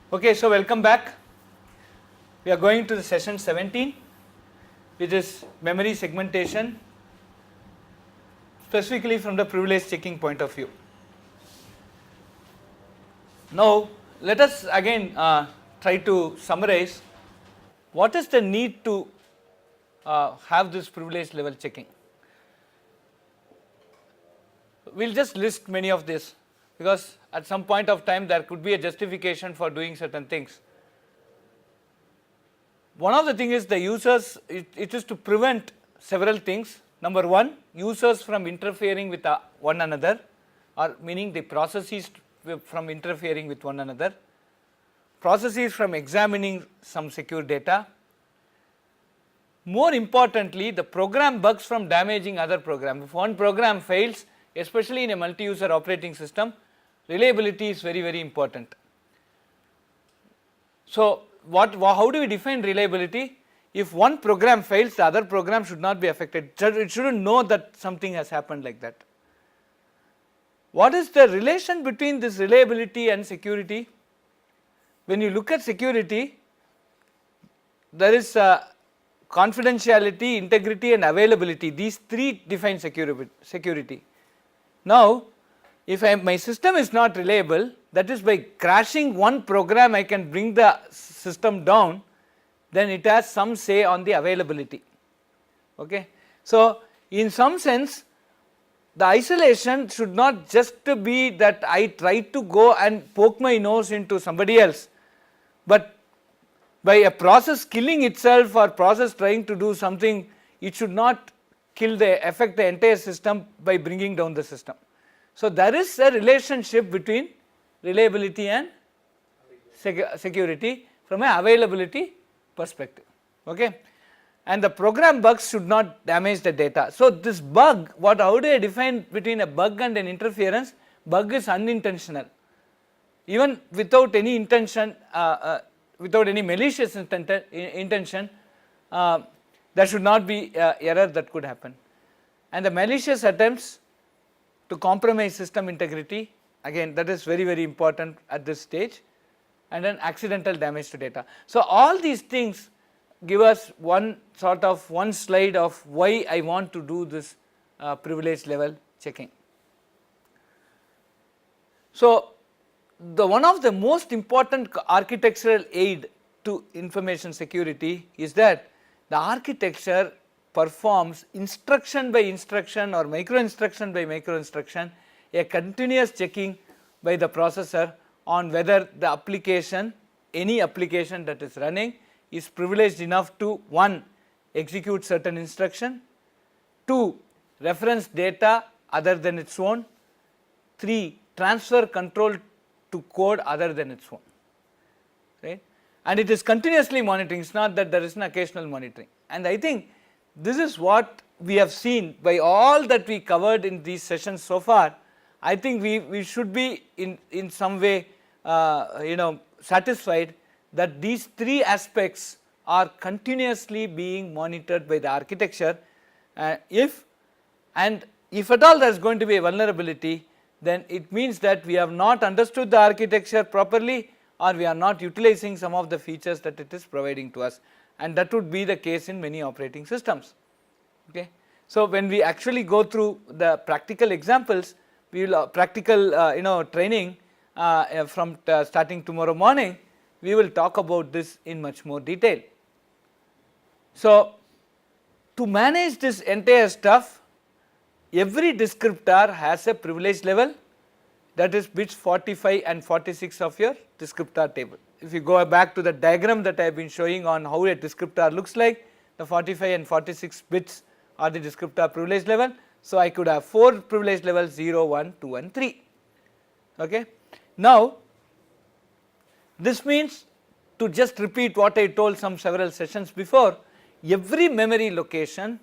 Okay, so welcome back. We are going to the session 17, which is memory segmentation, specifically from the privilege checking point of view. Now, let us again try to summarize what is the need to have this privilege level checking. We will just list many of this, because at some point of time there could be a justification for doing certain things. One of the things is the users, it is to prevent several things. Number one, users from interfering with one another, or meaning the processes from interfering with one another, processes from examining some secure data, more importantly the program bugs from damaging other program. If one program fails, especially in a multi-user operating system, reliability is very, very important. So, how do we define reliability? If one program fails, the other program should not be affected. It shouldn't know that something has happened like that. What is the relation between this reliability and security? When you look at security, there is confidentiality, integrity and availability. These three define security. Now, if my system is not reliable, that is by crashing one program I can bring the system down, then it has some say on the availability. Okay. So, in some sense the isolation should not just be that I try to go and poke my nose into somebody else, but by a process killing itself or process trying to do something, it should not affect the entire system by bringing down the system. So, there is a relationship between reliability and security from an availability perspective, okay. And the program bugs should not damage the data. So, this bug, how do I define between a bug and an interference? Bug is unintentional, even without any intention, without any malicious intention, there should not be error that could happen. And the malicious attempts to compromise system integrity, again that is very, very important at this stage, and then accidental damage to data. So, all these things give us one slide of why I want to do this privilege level checking. So, one of the most important architectural aid to information security is that the architecture performs instruction by instruction or micro instruction by micro instruction a continuous checking by the processor on whether the application, any application that is running, is privileged enough to 1. Execute certain instruction, 2. Reference data other than its own, 3. Transfer control to code other than its own, right. And it is continuously monitoring, it is not that there is an occasional monitoring. And I think this is what we have seen by all that we covered in these sessions so far. I think we should be in some way satisfied that these three aspects are continuously being monitored by the architecture. If at all there is going to be a vulnerability, then it means that we have not understood the architecture properly, or we are not utilizing some of the features that it is providing to us, and that would be the case in many operating systems. Okay. So, when we actually go through the practical examples, we will practical training from starting tomorrow morning, we will talk about this in much more detail. So, to manage this entire stuff, every descriptor has a privilege level, that is bits 45 and 46 of your descriptor table. If you go back to the diagram that I have been showing on how a descriptor looks like, the 45 and 46 bits are the descriptor privilege level. So, I could have 4 privilege levels 0, 1, 2 and 3. Okay. Now, this means, to just repeat what I told several sessions before, every memory location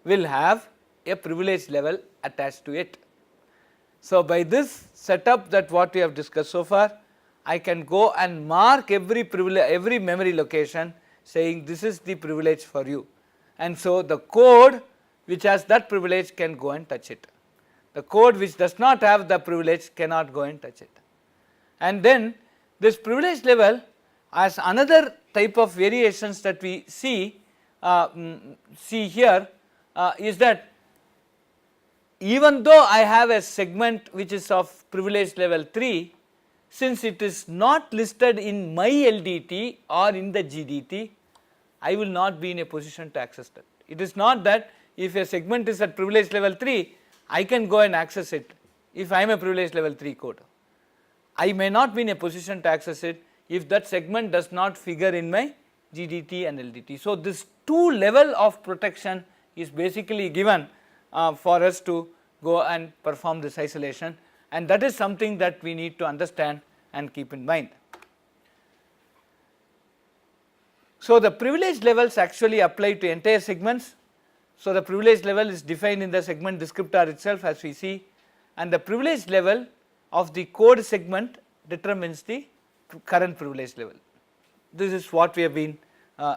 will have a privilege level attached to it. So, by this setup that what we have discussed so far, I can go and mark every memory location saying this is the privilege for you, and so the code which has that privilege can go and touch it. The code which does not have the privilege cannot go and touch it. And then This privilege level as another type of variations that we see here is that even though I have a segment which is of privilege level 3, since it is not listed in my LDT or in the GDT, I will not be in a position to access that. It is not that if a segment is at privilege level 3, I can go and access it if I am a privilege level 3 code. I may not be in a position to access it if that segment does not figure in my GDT and LDT. So, this two level of protection is basically given for us to go and perform this isolation, and that is something that we need to understand and keep in mind. So, the privilege levels actually apply to entire segments. So, the privilege level is defined in the segment descriptor itself as we see, and the privilege level of the code segment determines the current privilege level. This is what we have been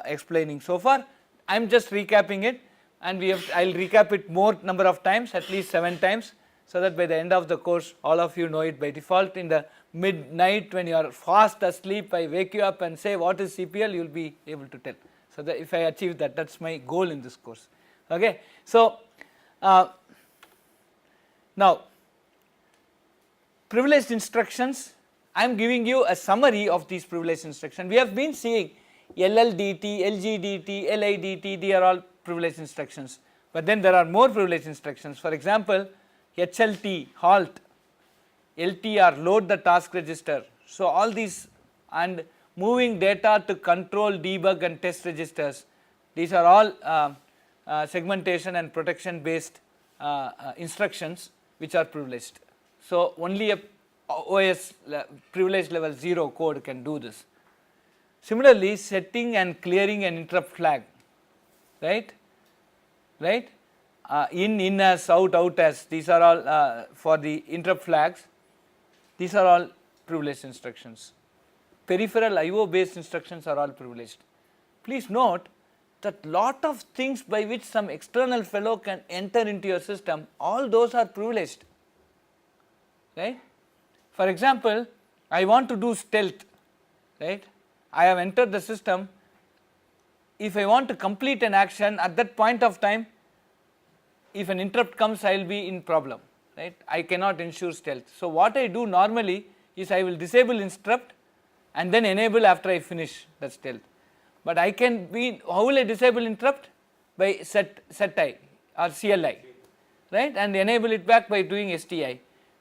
explaining so far. I am just recapping it, and I will recap it more number of times, at least 7 times, so that by the end of the course all of you know it by default. In the midnight when you are fast asleep, I wake you up and say what is CPL, you will be able to tell. So, that if I achieve that, that is my goal in this course. Okay. So, now privileged instructions, I am giving you a summary of these privileged instructions. We have been seeing LLDT, LGDT, LIDT, they are all privileged instructions, but then there are more privileged instructions. For example, HLT, halt, LTR, load the task register. So, all these, and moving data to control, debug and test registers, these are all segmentation and protection based instructions which are privileged. So, only a OS privilege level 0 code can do this. Similarly, setting and clearing an interrupt flag, right, in as, out as, these are all for the interrupt flags, these are all privileged instructions. Peripheral IO based instructions are all privileged. Please note that lot of things by which some external fellow can enter into your system, all those are privileged, right. For example, I want to do stealth, right, I have entered the system. If I want to complete an action at that point of time, if an interrupt comes, I will be in problem, right, I cannot ensure stealth. So, what I do normally is I will disable interrupt and then enable after I finish the stealth, but I can be, how will I disable interrupt? By set I or CLI, right, and enable it back by doing STI,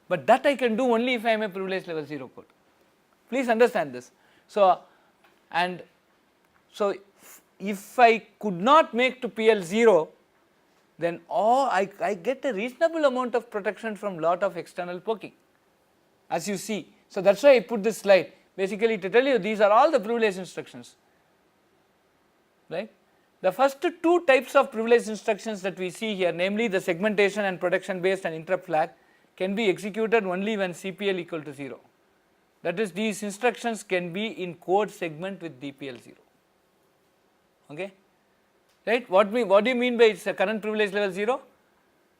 but that I can do only if I am a privilege level 0 code. Please understand this. So, and so if I could not make to PL 0, then I get a reasonable amount of protection from lot of external poking, as you see. So, that is why I put this slide basically to tell you these are all the privileged instructions, right. The first two types of privileged instructions that we see here, namely the segmentation and protection based and interrupt flag, can be executed only when CPL equal to 0. That is, these instructions can be in code segment with DPL 0. Okay. Right? What do you mean by it's a current privilege level 0?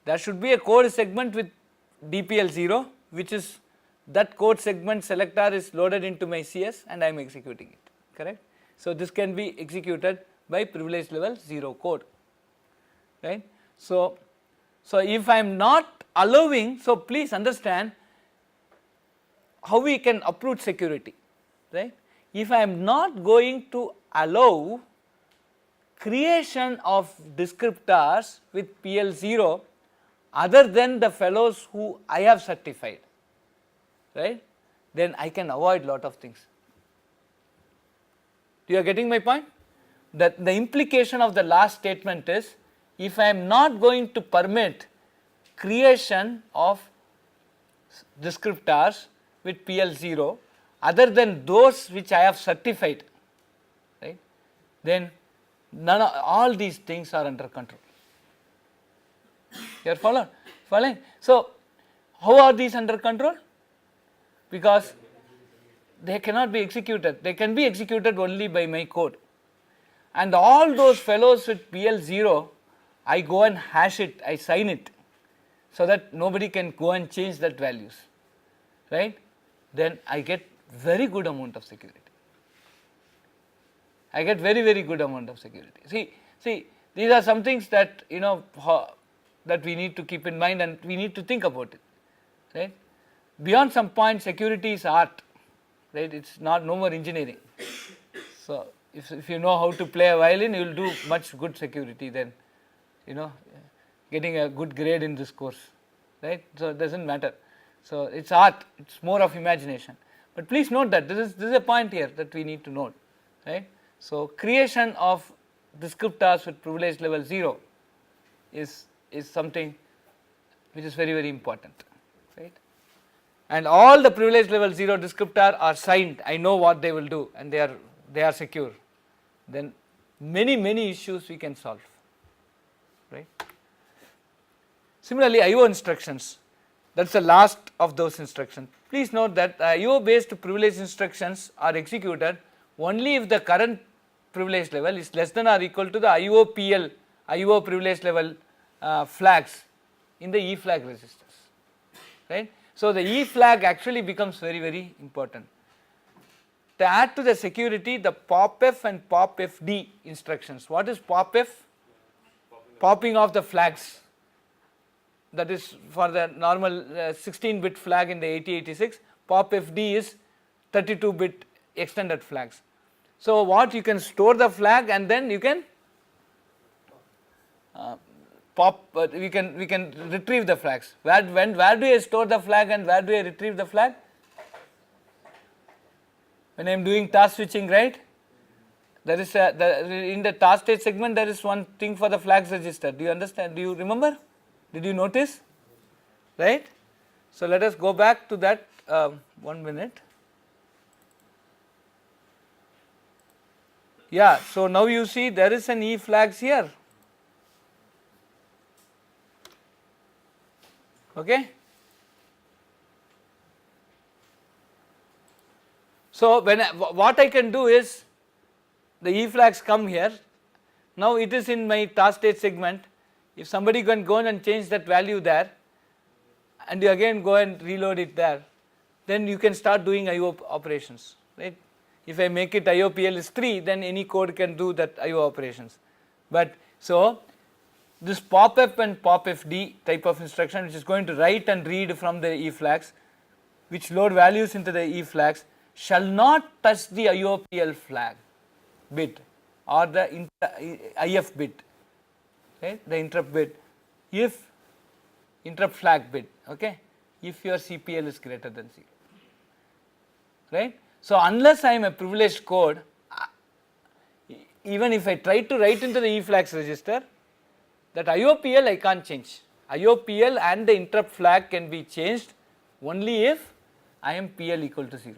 There should be a code segment with DPL 0, which is that code segment selector is loaded into my CS and I am executing it, correct. So, this can be executed by privilege level 0 code, right. So, if I am not allowing, so please understand how we can approach security, right. If I am not going to allow creation of descriptors with PL0 other than the fellows who I have certified, right, then I can avoid lot of things. You are getting my point? That the implication of the last statement is, if I am not going to permit creation of descriptors with PL0 other than those which I have certified, right, then none of all these things are under control. You are following? So, how are these under control? Because they cannot be executed, they can be executed only by my code, and all those fellows with PL0 I go and hash it, I sign it, so that nobody can go and change that values, right. Then I get very good amount of security. I get very good amount of security. See, these are some things that that we need to keep in mind and we need to think about it, right. Beyond some point, security is art, right. It's not no more engineering. So if you know how to play a violin, you will do much good security than getting a good grade in this course, right. So it doesn't matter. So it's art, it's more of imagination. But please note that this is a point here that we need to note, right. So creation of descriptors with privilege level 0 is something which is very important, right. And all the privilege level 0 descriptor are signed. I know what they will do and they are secure. Then many issues we can solve, right. Similarly, IO instructions, that is the last of those instructions. Please note that IO based privilege instructions are executed only if the current privilege level is less than or equal to the IO privilege level flags in the E flag registers, right. So the E flag actually becomes very important. To add to the security, the POPF and POPFD instructions. What is POPF? Popping off the flags. That is for the normal 16-bit flag in the 8086. POPFD is 32-bit extended flags. So what you can store the flag and then you can we can retrieve the flags. Where do I store the flag and where do I retrieve the flag? When I am doing task switching, right? There is in the task state segment there is one thing for the flags register. Do you understand? Do you remember? Did you notice? Right? So let us go back to that 1 minute. Yeah, so now you see there is an E flags here. Okay. So what I can do is the E flags come here. Now it is in my task state segment. If somebody can go and change that value there and you again go and reload it there, then you can start doing IO operations, right. If I make it IOPL is 3, then any code can do that IO operations. But so this POPF and POPFD type of instruction, which is going to write and read from the E flags, which load values into the E flags, shall not touch the IOPL flag bit or the IF bit, right, the interrupt bit, if interrupt flag bit, okay, if your CPL is greater than 0, right. So unless I am a privileged code, even if I try to write into the E flags register, that IOPL I can't change. IOPL and the interrupt flag can be changed only if I am PL equal to 0.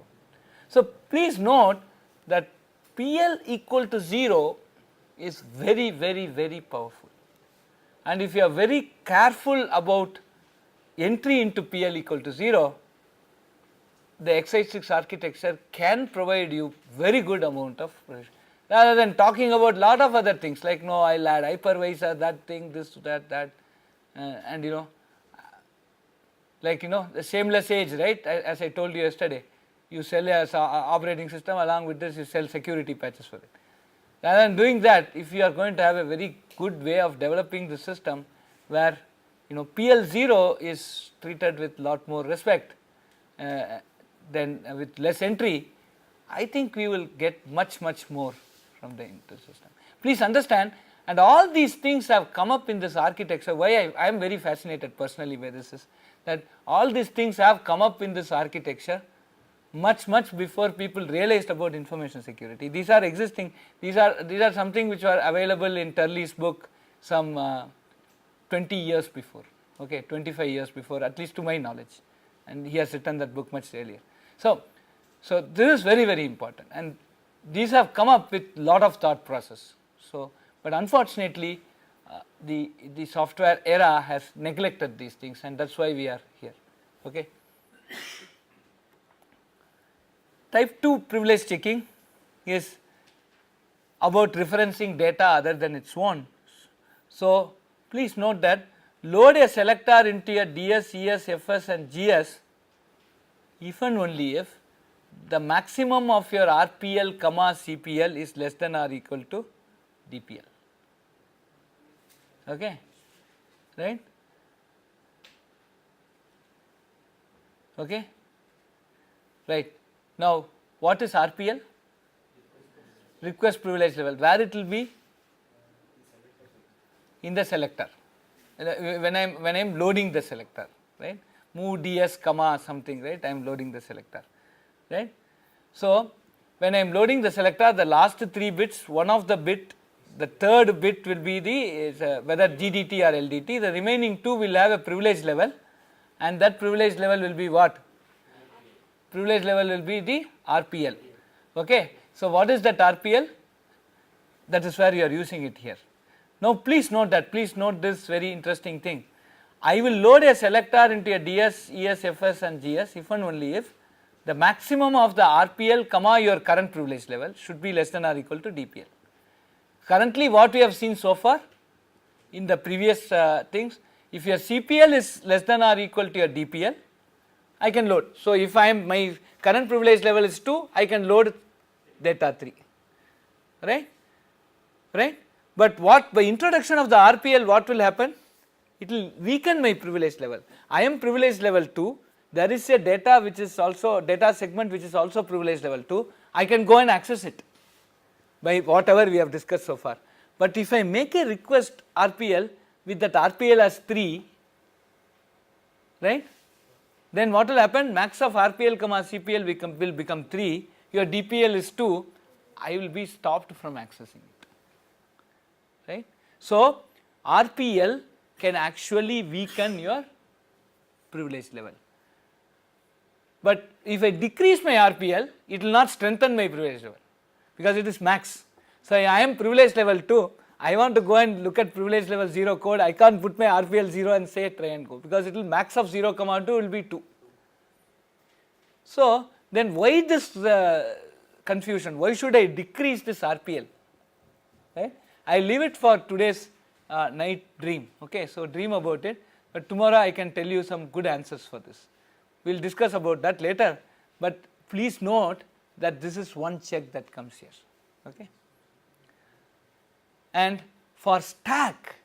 So please note that PL equal to 0 is very powerful, and if you are very careful about entry into PL equal to 0, the x86 architecture can provide you very good amount of provision, rather than talking about lot of other things like no, I'll add hypervisor, that thing, this, that, and like the shameless age, right, as I told you yesterday, you sell a operating system, along with this you sell security patches for it. Rather than doing that, if you are going to have a very good way of developing the system where PL0 is treated with lot more respect then with less entry, I think we will get much more from the Intel system. Please understand, and all these things have come up in this architecture. Why I am very fascinated personally by this is that all these things have come up in this architecture much before people realized about information security. These are existing, these are something which were available in Turley's book some 20 years before, okay, 25 years before, at least to my knowledge, and he has written that book much earlier. So this is very important, and these have come up with lot of thought process. So, but unfortunately the software era has neglected these things, and that's why we are here, okay. Type 2 privilege checking is about referencing data other than its own. So please note that load a selector into a DS, ES, FS and GS if and only if the maximum of your RPL comma CPL is less than or equal to DPL, okay, right, okay, right. Now what is RPL? Request privilege level, where it will be? In the selector, when I am loading the selector, right, move ds comma something, right, I am loading the selector, right. So when I am loading the selector, the last 3 bits, one of the bit, the third bit will be the whether GDT or LDT, the remaining 2 will have a privilege level, and that privilege level will be what? Privilege level will be the RPL, okay. So what is that RPL? That is where you are using it here. Now please note that, please note this very interesting thing. I will load a selector into a DS, ES, FS and GS if and only if the maximum of the RPL comma your current privilege level should be less than or equal to DPL. Currently what we have seen so far in the previous things, if your CPL is less than or equal to your DPL, I can load. So if I am, my current privilege level is 2, I can load data 3, right, right. But what, by introduction of the RPL, what will happen? It will weaken my privilege level. I am privilege level 2, there is a data which is also data segment which is also privilege level 2, I can go and access it by whatever we have discussed so far. But if I make a request RPL with that RPL as 3, right, then what will happen? Max of RPL comma CPL will become 3, your DPL is 2, I will be stopped from accessing it, right. So RPL can actually weaken your privilege level, but if I decrease my RPL, it will not strengthen my privilege level because it is max. So I am privilege level 2, I want to go and look at privilege level 0 code, I can't put my RPL 0 and say try and go, because it will max of 0 comma 2 will be 2. So then why this confusion? Why should I decrease this RPL? Right? I leave it for today's night dream. Okay, so dream about it. But tomorrow I can tell you some good answers for this. We will discuss about that later. But please note that this is one check that comes here. Okay. And for stack,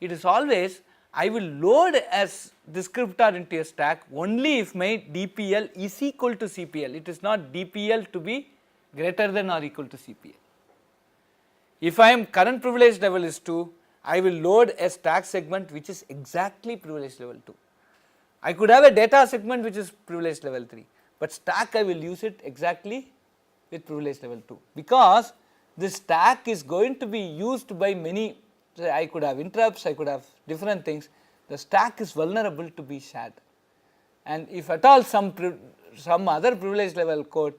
it is always I will load as descriptor into a stack only if my DPL is equal to CPL. It is not DPL to be greater than or equal to CPL. If I am current privilege level is 2, I will load a stack segment which is exactly privilege level 2. I could have a data segment which is privilege level 3, but stack I will use it exactly with privilege level 2, because this stack is going to be used by many. I could have interrupts, I could have different things. The stack is vulnerable to be shared, and if at all some other privilege level code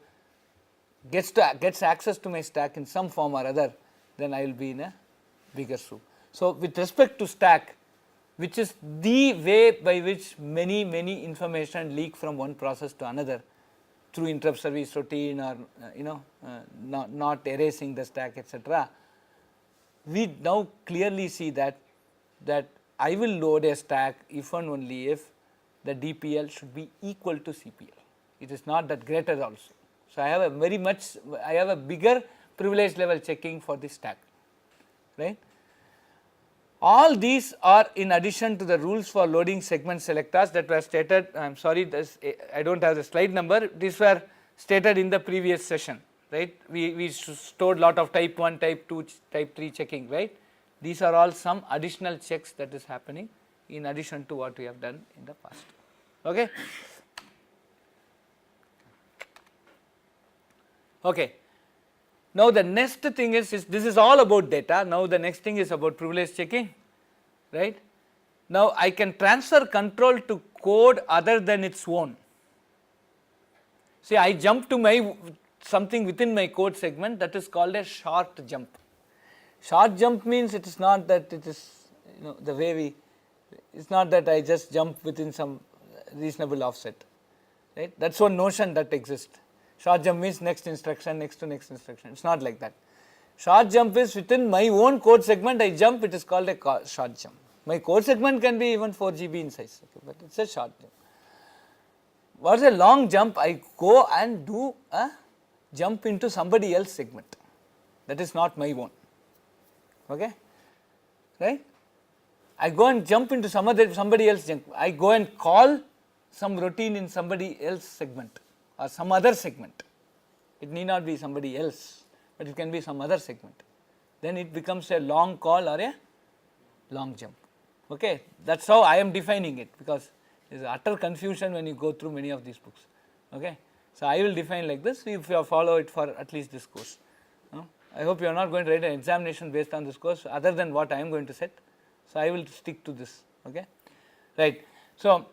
gets access to my stack in some form or other, then I will be in a bigger soup. So with respect to stack, which is the way by which many information leak from one process to another through interrupt service routine or not erasing the stack, etc. We now clearly see that I will load a stack if and only if the DPL should be equal to CPL. It is not that greater also. So I have a bigger privilege level checking for the stack, right. All these are in addition to the rules for loading segment selectors that were stated. I am sorry, I do not have the slide number. These were stated in the previous session, right. We stored lot of type 1, type 2, type 3 checking, right. These are all some additional checks that is happening in addition to what we have done in the past. Okay. Okay. Now the next thing is this is all about data. Now the next thing is about privilege checking, right. Now I can transfer control to code other than its own. See, I jump to my something within my code segment, that is called a short jump. Short jump means it is not that it is the way we, it is not that I just jump within some reasonable offset, right. That is one notion that exists. Short jump means next instruction, next to next instruction. It is not like that. Short jump is within my own code segment I jump, it is called a short jump. My code segment can be even 4 GB in size, okay, but it is a short jump. what is a long jump? I go and do a jump into somebody else segment, that is not my own, okay, right. I go and jump into somebody else jump. I go and call some routine in somebody else segment or some other segment. It need not be somebody else, but it can be some other segment. Then it becomes a long call or a long jump. Okay, that is how I am defining it, because there is utter confusion when you go through many of these books. Okay. So, I will define like this if you follow it for at least this course. I hope you are not going to write an examination based on this course other than what I am going to set. So, I will stick to this, okay, right. So,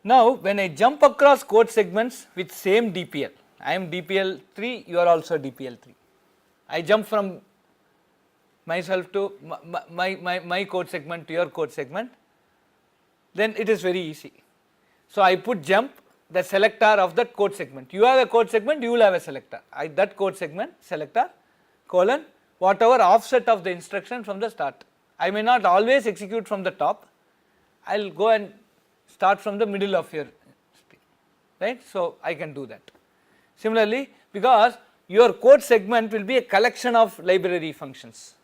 now when I jump across code segments with same DPL, I am DPL 3, you are also DPL 3. I jump from myself to my code segment to your code segment, then it is very easy. So, I put jump the selector of that code segment. You have a code segment, you will have a selector. That code segment selector colon whatever offset of the instruction from the start. I may not always execute from the top, I will go and start from the middle of your string, right. So, I can do that. Similarly, because your code segment will be a collection of library functions,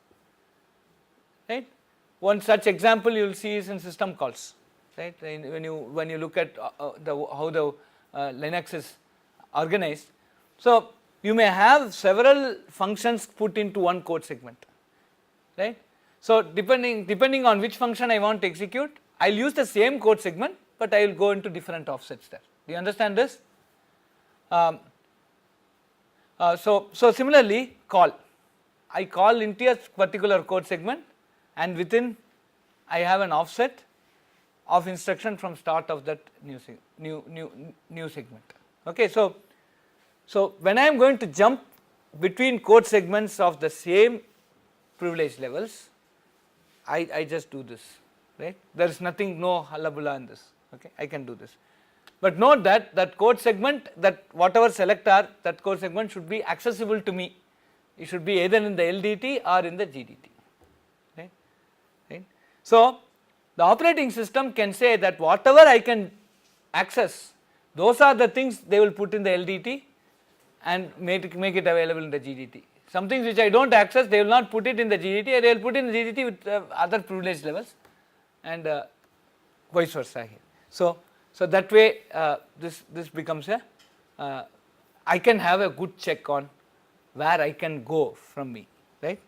right. One such example you will see is in system calls, right. When you look at how the Linux is organized. So, you may have several functions put into one code segment, right. So, depending on which function I want to execute, I will use the same code segment, but I will go into different offsets there. Do you understand this? So similarly call, I call into a particular code segment and within I have an offset of instruction from start of that new segment. Okay. So when I am going to jump between code segments of the same privilege levels, I just do this, right. There is nothing, no hullabulla in this, okay. I can do this, but note that code segment, that whatever selector, that code segment should be accessible to me. It should be either in the LDT or in the GDT, right. So the operating system can say that whatever I can access, those are the things they will put in the LDT and make it available in the GDT. Some things which I do not access, they will not put it in the GDT, they will put in the GDT with other privilege levels and vice versa here. So that way this becomes a, I can have a good check on where I can go from me, right.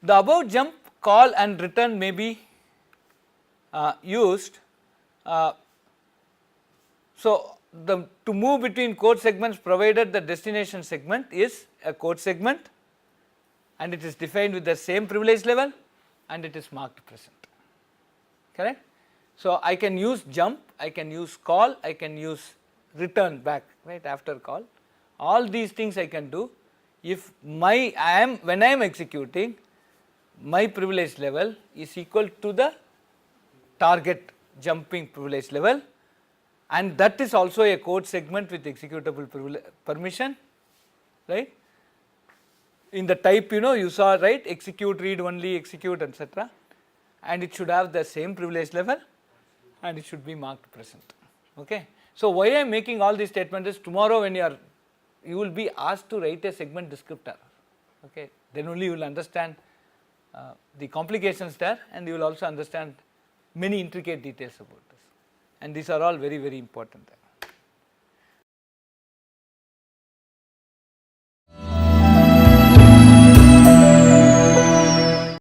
The above jump, call and return may be used. So to move between code segments provided the destination segment is a code segment and it is defined with the same privilege level and it is marked present, correct. So I can use jump, I can use call, I can use return back, right, after call. All these things I can do if when I am executing, my privilege level is equal to the target jumping privilege level, and that is also a code segment with executable permission, right. In the type, you saw, right, execute, read only, execute, etc., and it should have the same privilege level and it should be marked present, okay. So why I am making all these statements is tomorrow when you will be asked to write a segment descriptor, okay, then only you will understand the complications there and you will also understand many intricate details about this, and these are all very, very important there.